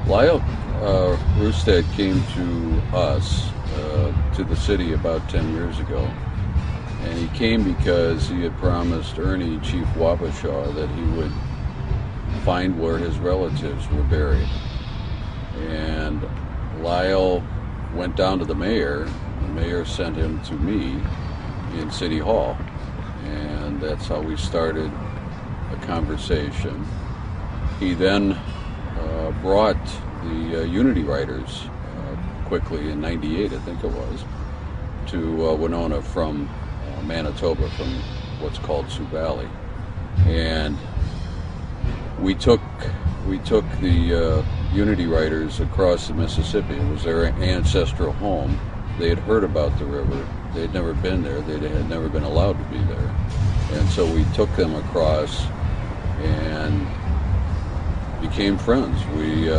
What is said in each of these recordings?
Lyle Rustad came to us, to the city about 10 years ago. And he came because he had promised Ernie, Chief Wabasha, that he would find where his relatives were buried. And Lyle went down to the mayor. The mayor sent him to me in City Hall. And that's how we started a conversation. He then brought the Unity Writers quickly in '98, I think it was, to Winona from Manitoba, from what's called Sioux Valley. And we took the Unity Writers across the Mississippi. It was their ancestral home. They had heard about the river. They had never been there. They had never been allowed to be there. And so we took them across and became friends. We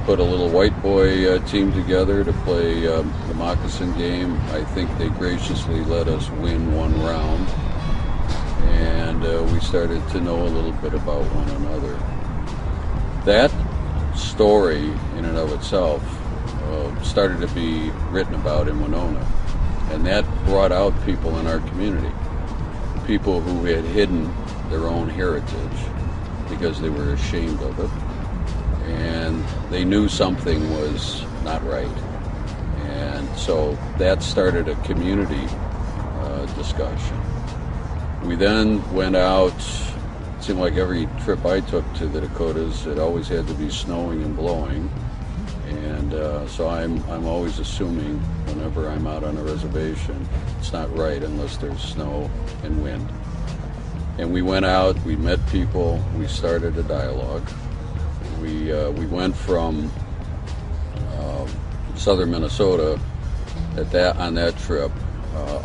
put a little white boy team together to play the moccasin game. I think they graciously let us win one round, and we started to know a little bit about one another. That story in and of itself started to be written about in Winona, and that brought out people in our community, people who had hidden their own heritage because they were ashamed of it, and they knew something was not right. And so that started a community discussion. We then went out. It seemed like every trip I took to the Dakotas, it always had to be snowing and blowing. And so I'm always assuming whenever I'm out on a reservation, it's not right unless there's snow and wind. And we went out, we met people, we started a dialogue. We went from southern Minnesota on that trip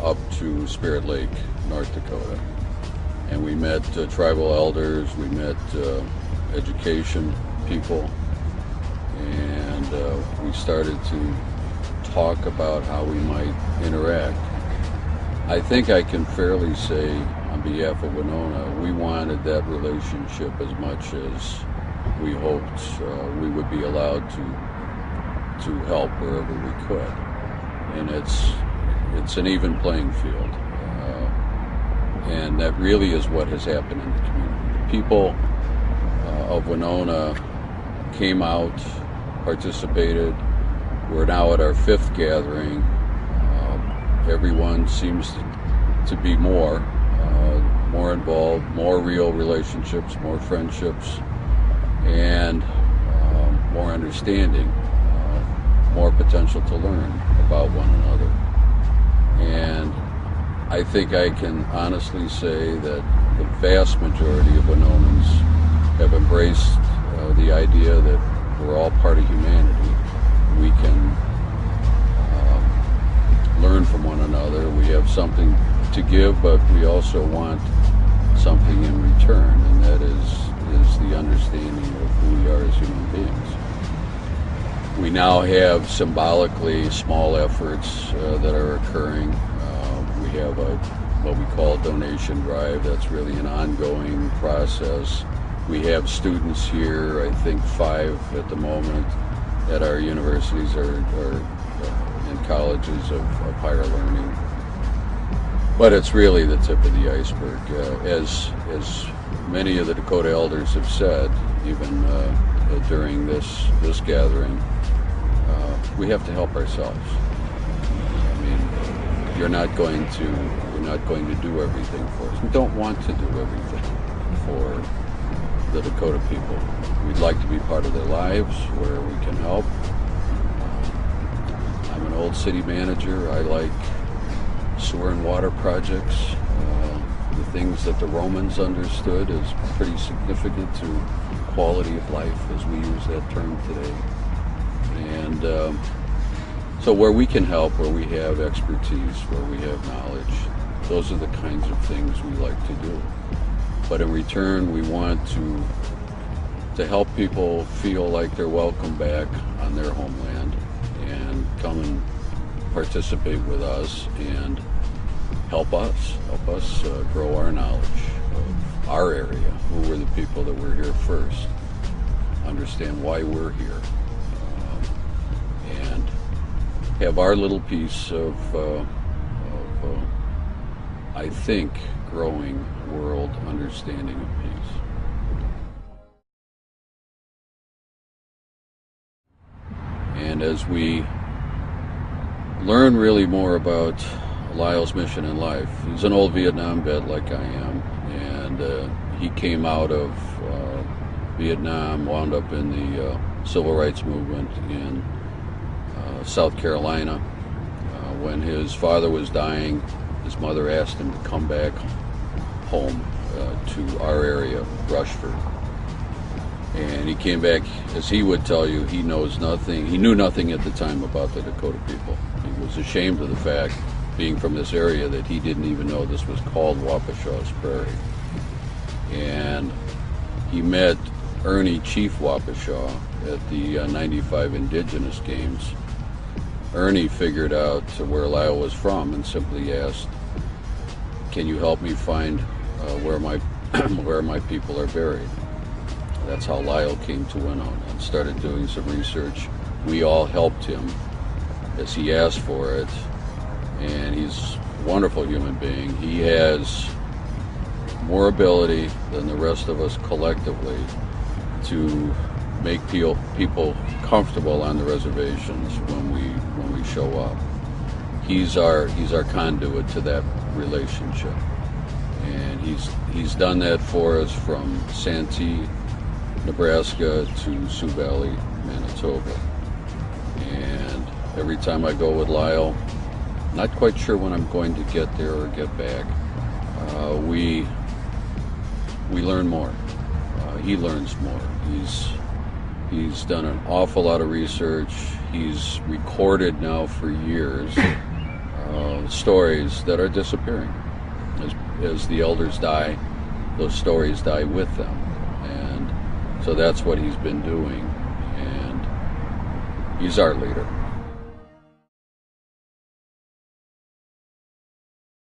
up to Spirit Lake, North Dakota. And we met tribal elders, we met education people, and we started to talk about how we might interact. I think I can fairly say, on behalf of Winona, we wanted that relationship as much as we hoped we would be allowed to help wherever we could. And it's an even playing field. And that really is what has happened in the community. The people of Winona came out, participated. We're now at our 5th gathering. Everyone seems to be more involved, more real relationships, more friendships, and more understanding, more potential to learn about one another. And I think I can honestly say that the vast majority of Winonans have embraced the idea that we're all part of humanity. We can learn from one another. We have something to give, but we also want something in return, and that is the understanding of who we are as human beings. We now have symbolically small efforts that are occurring. We have what we call a donation drive. That's really an ongoing process. We have students here, I think 5 at the moment, at our universities or in colleges of higher learning. But it's really the tip of the iceberg. As many of the Dakota elders have said, even during this gathering, we have to help ourselves. I mean, you're not going to do everything for us. We don't want to do everything for the Dakota people. We'd like to be part of their lives where we can help. I'm an old city manager. I like sewer and water projects. The things that the Romans understood as pretty significant to quality of life, as we use that term today. And so where we can help, where we have expertise, where we have knowledge, those are the kinds of things we like to do. But in return, we want to help people feel like they're welcome back on their homeland and come and participate with us and help us grow our knowledge of our area, who were the people that were here first. understand why we're here, and have our little piece of I think, growing world understanding of peace. And as we learn really more about Lyle's mission in life, he's an old Vietnam vet like I am, and he came out of Vietnam, wound up in the civil rights movement in South Carolina. When his father was dying, his mother asked him to come back home to our area, Rushford. And he came back, as he would tell you, he knew nothing at the time about the Dakota people. He was ashamed of the fact, being from this area, that he didn't even know this was called Wapashaw's Prairie. And he met Ernie Chief Wapashaw at the 95 Indigenous Games. Ernie figured out where Lyle was from and simply asked, "Can you help me find where my people are buried?" That's how Lyle came to Winona and started doing some research. We all helped him as he asked for it, and he's a wonderful human being. He has more ability than the rest of us collectively to make people comfortable on the reservations when we show up. He's our conduit to that relationship, and he's done that for us from Santee, Nebraska to Sioux Valley, Manitoba. And every time I go with Lyle, not quite sure when I'm going to get there or get back, we learn more. He learns more. He's done an awful lot of research. He's recorded now for years stories that are disappearing. As the elders die, those stories die with them. And so that's what he's been doing. And he's our leader.